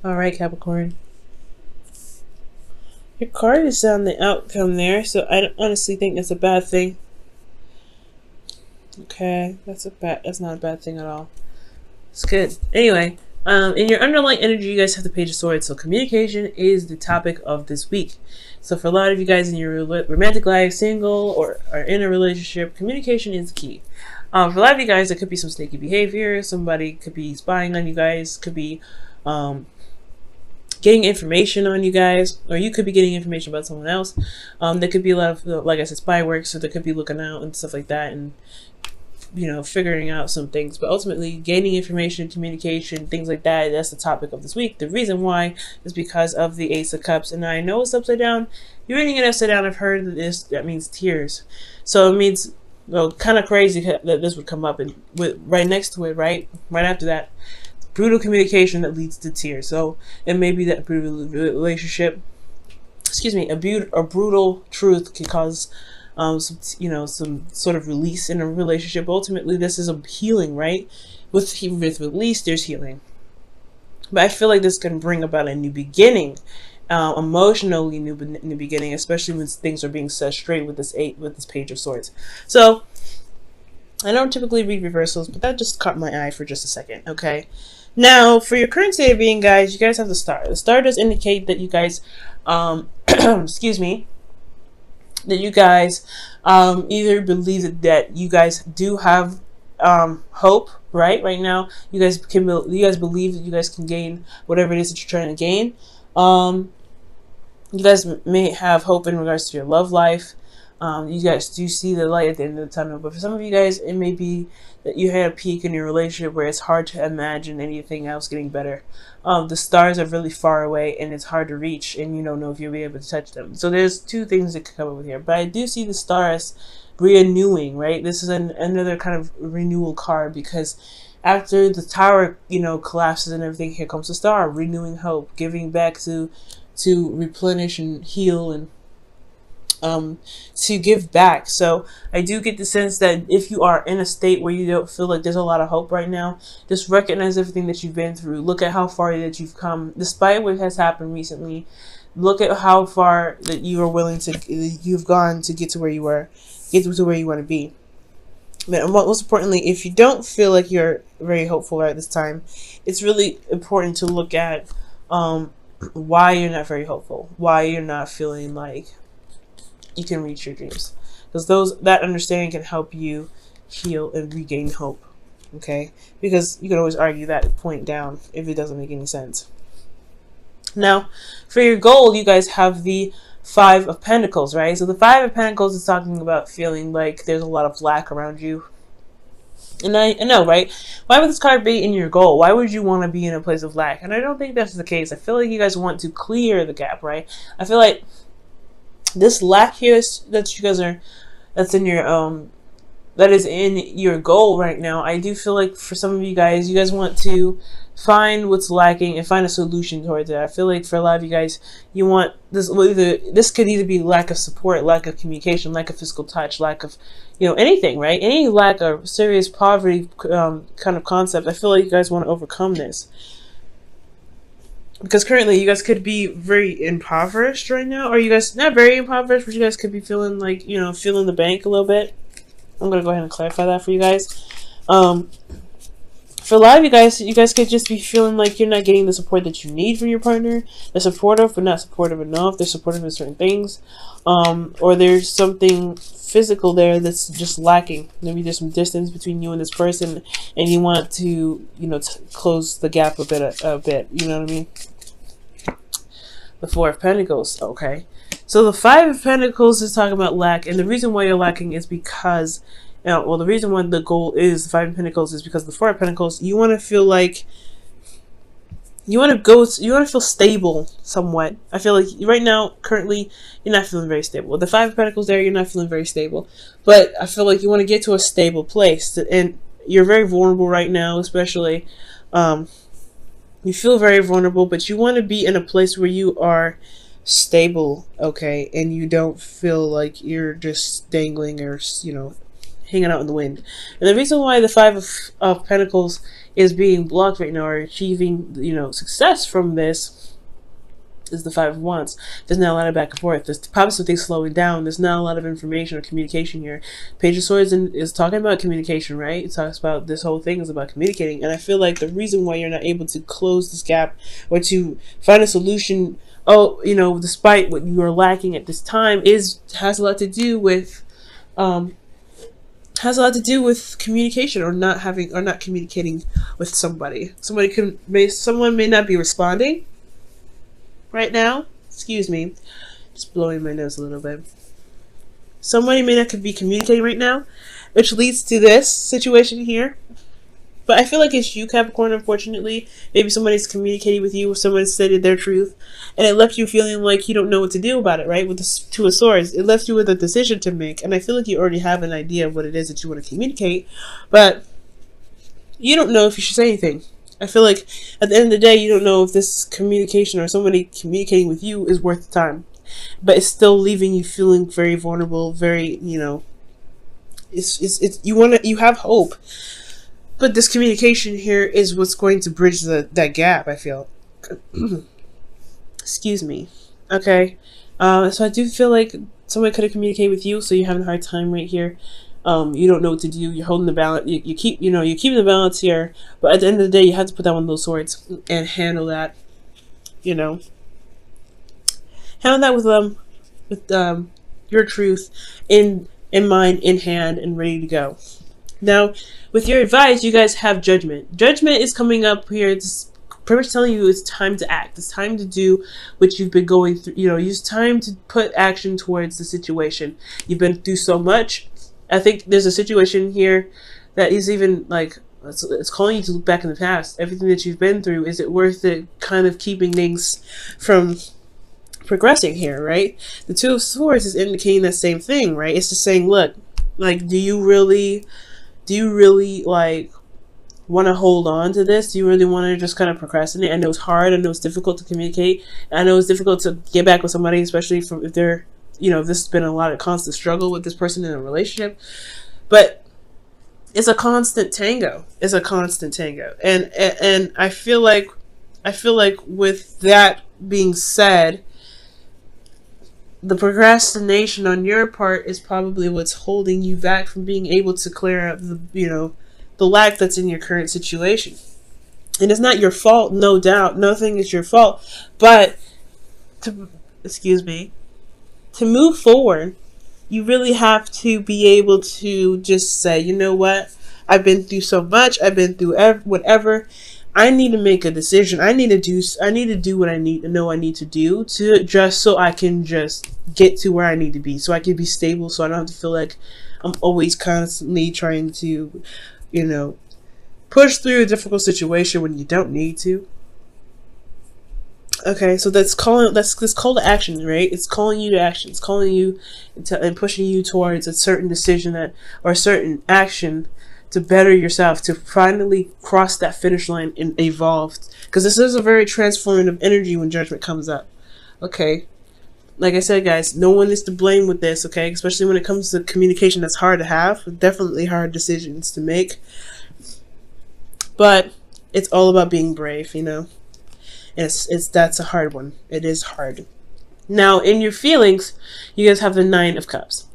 All right, Capricorn. Your card is on the outcome there, so I don't honestly think that's a bad thing. Okay, that's not a bad thing at all. It's good. Anyway, in your underlying energy, you guys have the Page of Swords. So communication is the topic of this week. So for a lot of you guys in your romantic life, single or are in a relationship, communication is the key. For a lot of you guys, it could be some sneaky behavior. Somebody could be spying on you guys. Could be getting information on you guys, or you could be getting information about someone else. There could be a lot of, like I said, spy work. So there could be looking out and stuff like that, and figuring out some things. But ultimately, gaining information, communication, things like that, that's the topic of this week. The reason why is because of the Ace of Cups. And I know it's upside down. You're reading it upside down. I've heard that means tears. So it means, well, kind of crazy that this would come up. And right next to it, right after that, brutal communication that leads to tears. So it may be that brutal relationship, a brutal truth can cause some sort of release in a relationship. Ultimately, this is a healing, right? With release, there's healing. But I feel like this can bring about a new beginning, emotionally new beginning, especially when things are being set straight with this Page of Swords. So I don't typically read reversals, but that just caught my eye for just a second. Okay. Now, for your current state of being, guys, you guys have the Star. The Star does indicate that you guys, excuse me, that you guys either believe that you guys do have hope, right now. You guys believe that you guys can gain whatever it is that you're trying to gain. You guys may have hope in regards to your love life. You guys do see the light at the end of the tunnel, but for some of you guys, it may be that you had a peak in your relationship where it's hard to imagine anything else getting better. The stars are really far away and it's hard to reach, and you don't know if you'll be able to touch them. So there's two things that could come up with here, but I do see the stars renewing, right? This is another kind of renewal card, because after the tower, collapses and everything, here comes the Star, renewing hope, giving back to replenish and heal and to give back. So I do get the sense that if you are in a state where you don't feel like there's a lot of hope right now, just recognize everything that you've been through. Look at how far that you've come, despite what has happened recently. Look at how far that you are you've gone to get to where you want to be. But most importantly, if you don't feel like you're very hopeful at this time, it's really important to look at why you're not very hopeful, why you're not feeling like you can reach your dreams, because that understanding can help you heal and regain hope. Okay, because you can always argue that point down if it doesn't make any sense. Now, for your goal, you guys have the Five of Pentacles, right? So the Five of Pentacles is talking about feeling like there's a lot of lack around you. And I know, right? Why would this card be in your goal? Why would you want to be in a place of lack? And I don't think that's the case. I feel like you guys want to clear the gap, right? I feel like this lack here that you guys that's in your that is in your goal right now. I do feel like for some of you guys want to find what's lacking and find a solution towards it. I feel like for a lot of you guys, you want this. This could either be lack of support, lack of communication, lack of physical touch, lack of anything, right? Any lack of serious poverty kind of concept. I feel like you guys want to overcome this. Because currently you guys could be very impoverished right now. Or you guys not very impoverished, but you guys could be feeling like, feeling the bank a little bit. I'm going to go ahead and clarify that for you guys. For a lot of you guys could just be feeling like you're not getting the support that you need from your partner. They're supportive, but not supportive enough. They're supportive of certain things. Or there's something physical there that's just lacking. Maybe there's some distance between you and this person, and you want to, close the gap a bit. You know what I mean? The Four of Pentacles, okay. So the Five of Pentacles is talking about lack, and the reason why you're lacking is because, the reason why the goal is the Five of Pentacles is because the Four of Pentacles, you want to feel like, you want to feel stable somewhat. I feel like right now, currently, you're not feeling very stable. With the Five of Pentacles there, you're not feeling very stable. But I feel like you want to get to a stable place, and you're very vulnerable right now, especially. You feel very vulnerable, but you want to be in a place where you are stable, okay, and you don't feel like you're just dangling or hanging out in the wind. And the reason why the Five of Pentacles is being blocked right now, or achieving, you know, success from this, is the Five of Wands. There's not a lot of back and forth. There's probably some things slowing down. There's not a lot of information or communication here. Page of Swords is talking about communication, right? It talks about, this whole thing is about communicating. And I feel like the reason why you're not able to close this gap or to find a solution, you know, despite what you are lacking at this time, has a lot to do with communication, or not communicating with somebody. Someone may not be responding right now. Excuse me, just blowing my nose a little bit. Somebody may not be communicating right now, which leads to this situation here. But I feel like it's you, Capricorn, unfortunately. Maybe somebody's communicating with you, or someone stated their truth, and it left you feeling like you don't know what to do about it, right? With the Two of Swords, it left you with a decision to make. And I feel like you already have an idea of what it is that you want to communicate, but you don't know if you should say anything. I feel like at the end of the day, you don't know if this communication or somebody communicating with you is worth the time. But it's still leaving you feeling very vulnerable, very, you know, you have hope. But this communication here is what's going to bridge that gap, I feel. Excuse me. Okay. So I do feel like somebody could have communicated with you, so you're having a hard time right here. You don't know what to do. You're holding the balance. You keep the balance here, but at the end of the day, you have to put down one of those swords and handle that. You know, handle that with your truth in mind, in hand, and ready to go. Now, with your advice, you guys have Judgment. Judgment is coming up here. It's pretty much telling you it's time to act. It's time to do what you've been going through. You know, it's time to put action towards the situation. You've been through so much. I think there's a situation here that is even like, it's calling you to look back in the past. Everything that you've been through, is it worth it kind of keeping things from progressing here, right? The Two of Swords is indicating that same thing, right? It's just saying, look, like, do you really like want to hold on to this? Do you really want to just kind of procrastinate? I know it's hard. I know it's difficult to communicate. I know it's difficult to get back with somebody, especially if they're, you know, this has been a lot of constant struggle with this person in a relationship, but it's a constant tango. It's a constant tango. And I feel like with that being said, the procrastination on your part is probably what's holding you back from being able to clear up the lack that's in your current situation. And it's not your fault, no doubt. Nothing is your fault. But to move forward, you really have to be able to just say, you know what? I've been through so much. I've been through whatever. I need to make a decision. I need to do what I need to do to just so I can just get to where I need to be, so I can be stable, so I don't have to feel like I'm always constantly trying to, you know, push through a difficult situation when you don't need to. Okay, so that's this call to action, right? It's calling you to action. It's calling you and pushing you towards a certain decision or a certain action to better yourself, to finally cross that finish line and evolve. Because this is a very transformative energy when Judgment comes up. Okay, like I said, guys, no one is to blame with this. Okay, especially when it comes to communication, that's hard to have. Definitely hard decisions to make. But it's all about being brave, you know. That's a hard one. It is hard. Now, in your feelings, you guys have the Nine of Cups.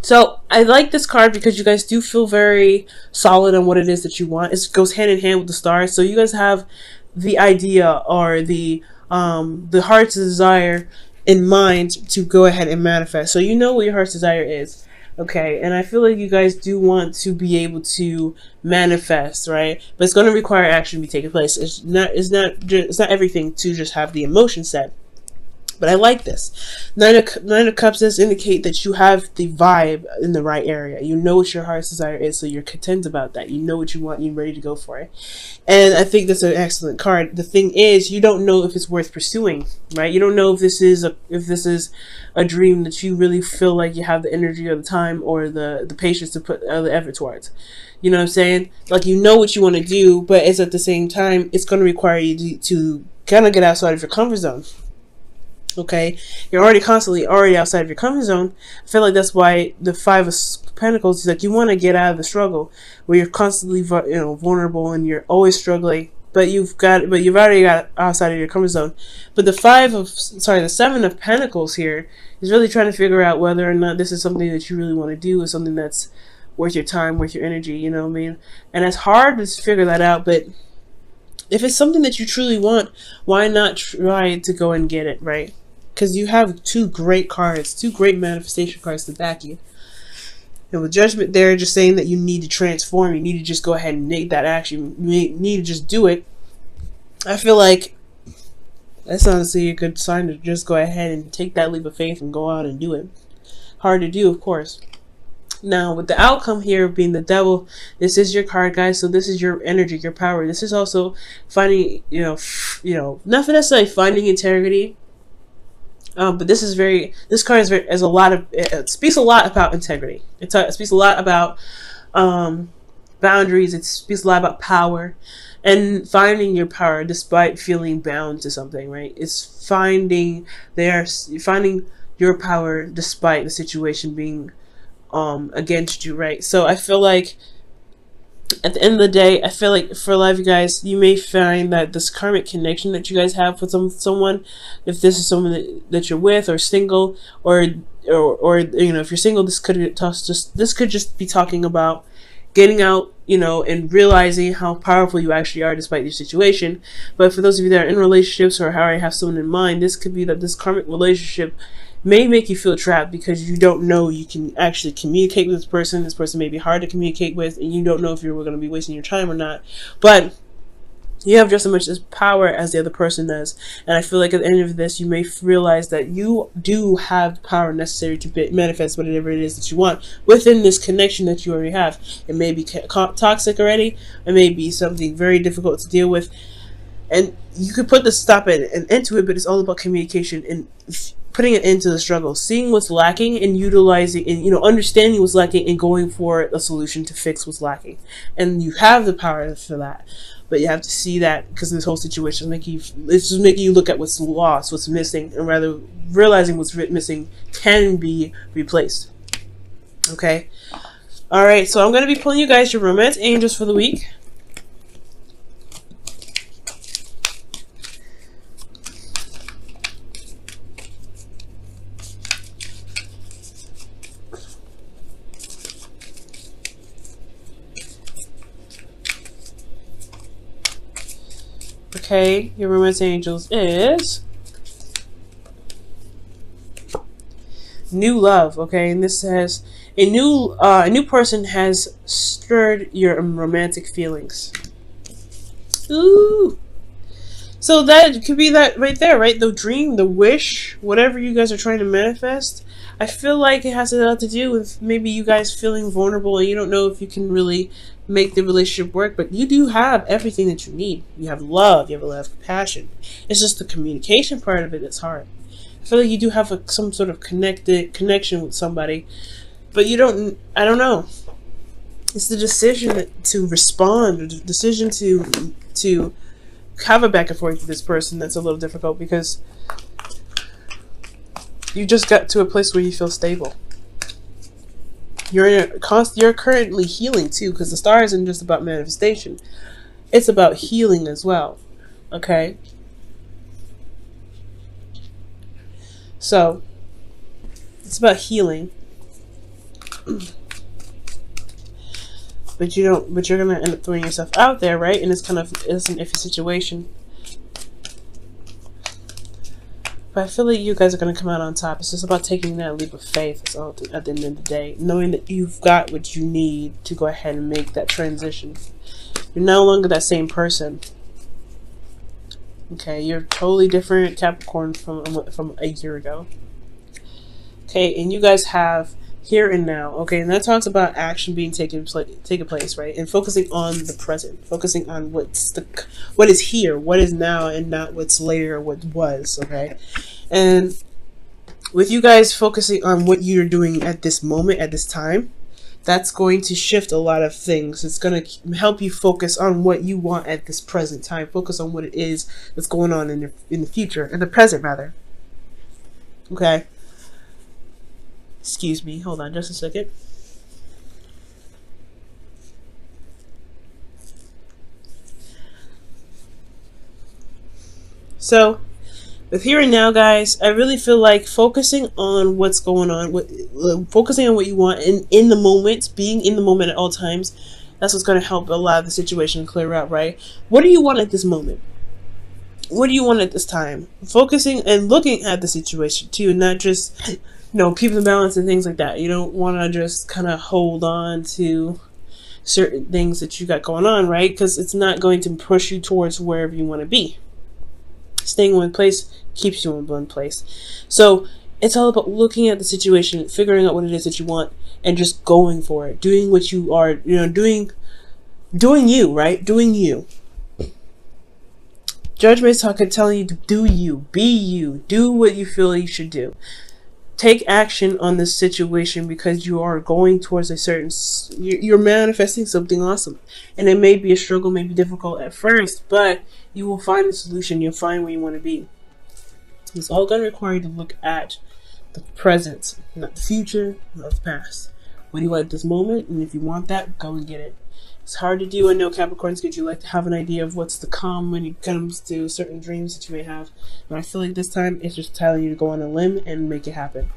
So I like this card because you guys do feel very solid on what it is that you want. It goes hand in hand with the stars. So you guys have the idea or the heart's desire in mind to go ahead and manifest. So you know what your heart's desire is. Okay, and I feel like you guys do want to be able to manifest, right? But it's going to require action to be taking place. It's not everything to just have the emotion set. But I like this. Nine of Cups does indicate that you have the vibe in the right area. You know what your heart's desire is, so you're content about that. You know what you want, you're ready to go for it. And I think that's an excellent card. The thing is, you don't know if it's worth pursuing, right? You don't know if this is a dream that you really feel like you have the energy or the time or the patience to put the effort towards. You know what I'm saying? Like, you know what you want to do, but it's at the same time, it's going to require you to kind of get outside of your comfort zone. Okay, you're already constantly already outside of your comfort zone. I feel like that's why the Five of Pentacles is like you want to get out of the struggle where you're constantly vulnerable and you're always struggling. But you've already got outside of your comfort zone. But the Seven of Pentacles here is really trying to figure out whether or not this is something that you really want to do, or something that's worth your time, worth your energy. You know what I mean? And it's hard to figure that out, but if it's something that you truly want, why not try to go and get it, right? Because you have two great cards, two great manifestation cards to back you. And with Judgment there, just saying that you need to transform, you need to just go ahead and make that action, you need to just do it. I feel like that's honestly a good sign to just go ahead and take that leap of faith and go out and do it. Hard to do, of course. Now, with the outcome here being the Devil, this is your card, guys. So this is your energy, your power. This is also finding, not necessarily finding integrity, but this card it speaks a lot about integrity. It speaks a lot about boundaries. It speaks a lot about power and finding your power despite feeling bound to something, right? It's finding your power despite the situation being against you, right? So I feel like at the end of the day, I feel like for a lot of you guys, you may find that this karmic connection that you guys have with someone, if this is someone that you're with or single, or if you're single, this could just be talking about getting out, and realizing how powerful you actually are despite your situation. But for those of you that are in relationships or already have someone in mind, this could be that this karmic relationship may make you feel trapped because you don't know you can actually communicate with this person. This person may be hard to communicate with, and you don't know if you're going to be wasting your time or not. But you have just as much power as the other person does. And I feel like at the end of this, you may realize that you do have the power necessary to manifest whatever it is that you want within this connection that you already have. It may be toxic already. It may be something very difficult to deal with. And you could put the stop and into it, but it's all about communication and putting it into the struggle, seeing what's lacking and utilizing and understanding what's lacking and going for a solution to fix what's lacking. And you have the power for that, but you have to see that, because this whole situation it's just making you look at what's lost, what's missing, and rather realizing what's missing can be replaced. Okay, all right. So I'm going to be pulling you guys your romance angels for the week. Okay, your romance angels is new love. Okay, and this says a new person has stirred your romantic feelings. Ooh, so that could be that right there, right? The dream, the wish, whatever you guys are trying to manifest. I feel like it has a lot to do with maybe you guys feeling vulnerable and you don't know if you can really make the relationship work, but you do have everything that you need. You have love, you have a lot of compassion. It's just the communication part of it that's hard. I feel like you do have some sort of connection with somebody, but I don't know. It's the decision to respond, or the decision to have a back and forth with this person that's a little difficult, because you just got to a place where you feel stable. You're currently healing too, because the star isn't just about manifestation. It's about healing as well. Okay? So, it's about healing. But you're going to end up throwing yourself out there, right? And it's an iffy situation. But I feel like you guys are going to come out on top. It's just about taking that leap of faith at the end of the day. Knowing that you've got what you need to go ahead and make that transition. You're no longer that same person. Okay, you're totally different Capricorn from a year ago. Okay, and you guys have here and now. Okay, and that talks about action being taken place, right? And focusing on the present, focusing on what is here, what is now, and not what's later or what was. Okay, and with you guys focusing on what you're doing at this moment, at this time, that's going to shift a lot of things. It's going to help you focus on what you want at this present time. Focus on what it is that's going on in the future, in the present rather. Okay. Excuse me. Hold on just a second. So, with here and now, guys, I really feel like focusing on what's going on, focusing on what you want in the moment, being in the moment at all times, that's what's going to help a lot of the situation clear out, right? What do you want at this moment? What do you want at this time? Focusing and looking at the situation too, not just, keeping the balance and things like that. You don't want to just kind of hold on to certain things that you got going on, right? Because it's not going to push you towards wherever you want to be. Staying in one place keeps you in one place. So it's all about looking at the situation, figuring out what it is that you want, and just going for it. Doing what you are, doing you, right? Doing you. Judgment's telling you to do you, be you, do what you feel you should do. Take action on this situation because you are going towards a certain, you're manifesting something awesome. And it may be a struggle, may be difficult at first, but you will find the solution. You'll find where you want to be. It's all going to require you to look at the present, not the future, not the past. What do you want at this moment? And if you want that, go and get it. It's hard to do. I know Capricorns, because you like to have an idea of what's to come when it comes to certain dreams that you may have. But I feel like this time it's just telling you to go on a limb and make it happen.